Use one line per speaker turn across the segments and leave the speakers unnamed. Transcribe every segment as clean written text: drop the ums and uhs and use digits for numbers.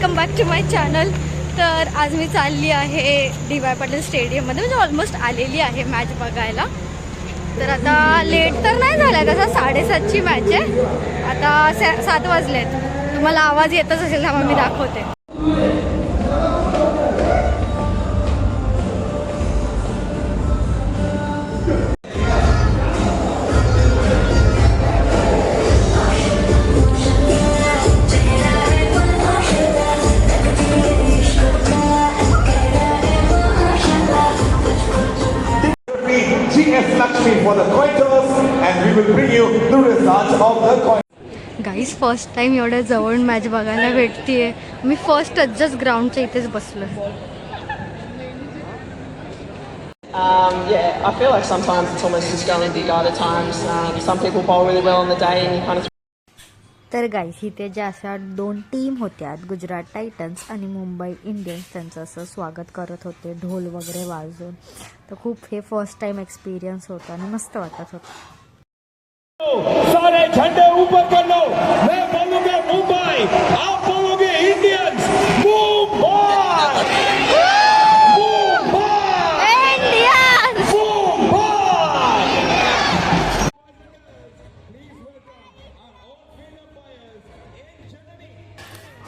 Welcome back to my channel. तर आज मी चालली आहे डी.वाय. पाटील स्टेडियममध्ये, म्हणजे ऑलमोस्ट आलेली आहे मॅच बघायला. तर आता लेट तर नाही झाला, तसा 7:30ची मॅच आहे. आता 7 वाजलेत. तुम्हाला आवाज येतच असेल ना, मग मी दाखवते.
GS Lakshmi for the coin toss, and we will bring you the results of the coin.
Guys first time एवढ्या जवळ मॅच बघायला भेटतीये. मी फर्स्टच जस्ट ग्राउंडच्या इथेच बसलो.
Yeah, I feel like sometimes it's almost just going big other times. Some people bowl really well on the day and you kind of.
तर guys इथे ज्या अशा 2 टीम होत्या, गुजरात टायटन्स आणि मुंबई इंडियन्स, त्यांचं असं स्वागत करत होते ढोल वगैरे वाजवून. तर खूप हे फर्स्ट टाइम एक्सपिरियन्स होता आणि मस्त वाटत होतं.
सारे झंडे ऊपर कर लो. मैं बोलूंगा मुंबई, आप बोलोगे इंडियंस.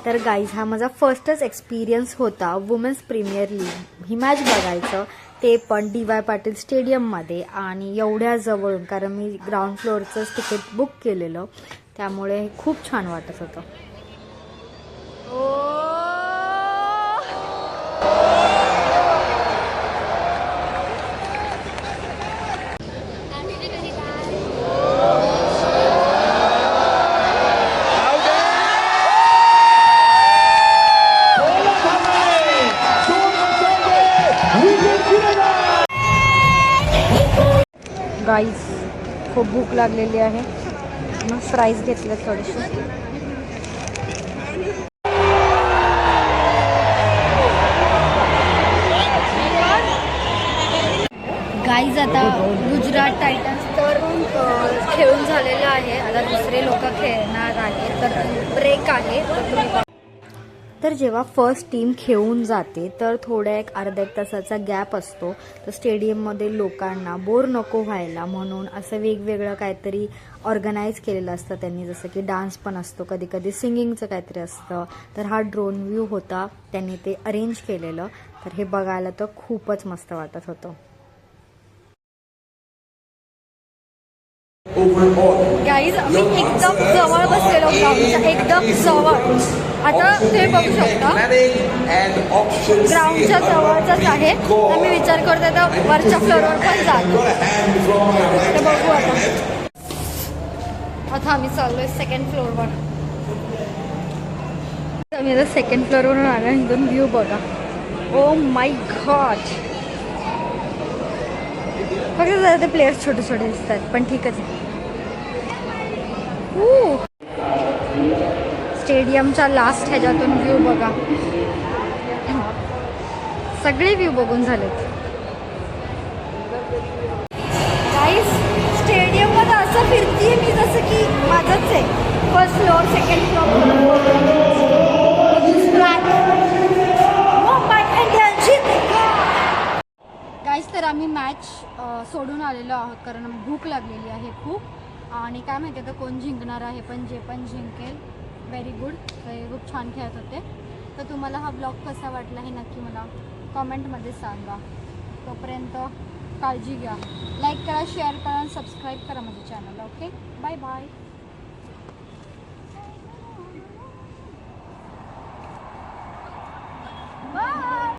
तर गाईज हा माझा फर्स्टच एक्सपिरियन्स होता वुमेन्स प्रीमियर लीग ही मॅच बघायचं, ते पण डी.वाय. पाटील स्टेडियममध्ये आणि एवढ्या जवळून. कारण मी ग्राउंड फ्लोअरचंच तिकीट बुक केलेलं, त्यामुळे खूप छान वाटत होतं. गाईज खूप भूक लागलेली आहे, मग फ्राईज घेतले थोडेसे. गाईज आता गुजरात टायटन्स तर खेळून झालेलं आहे. आता दुसरे लोक खेळणार आहे, तर ब्रेक आहे. तर जेव्हा फर्स्ट टीम खेळून जाते तर थोड्या अर्धा एक तासाचा गॅप असतो. तर स्टेडियममध्ये लोकांना बोर नको व्हायला म्हणून असं वेगवेगळं काहीतरी ऑर्गनाईज केलेलं असतं त्यांनी, जसं की डान्स पण असतो, कधी कधी सिंगिंगचं काहीतरी असतं. तर हा ड्रोन व्ह्यू होता, त्यांनी ते अरेंज केलेलं. तर हे बघायला तर खूपच मस्त वाटत होतं. गाईज आम्ही एकदम जवळ बसलेलो, ग्राउंडच्या एकदम जवळ. आता तुम्ही बघू शकता ग्राउंडच्या जवळच आहे. तर मी विचार करते तर वरच्या फ्लोअरवर पण जातो. तर बघू आता आम्ही चाललोय सेकंड फ्लोअरवर. आम्ही आता सेकंड फ्लोअरवरून आलो. इथून व्ह्यू बघा. Oh my God. फक्त जरा ते प्लेयर्स छोटे छोटे दिसतात, पण ठीकच आहे. स्टेडियमच्या लास्ट ह्याच्यातून व्ह्यू बघा. सगळे व्ह्यू बघून झालेत. गाईज स्टेडियममध्ये असं फिरतीये मी जसं की माझंच आहे. First floor, second floor. Guys तर आम्ही मॅच सोडून आलेलो आहोत, कारण भूक लागलेली आहे खूप. आणि काय माहिती आता कोण जिंकणार आहे, पण जे पण जिंकेल व्हेरी गुड. ते खूप छान खेळत होते. तर तुम्हाला हा ब्लॉग कसा वाटला हे नक्की मला कॉमेंटमध्ये सांगा. तोपर्यंत काळजी घ्या. लाईक करा, शेअर करा आणि सबस्क्राईब करा माझ्या चॅनलला. Okay, bye bye.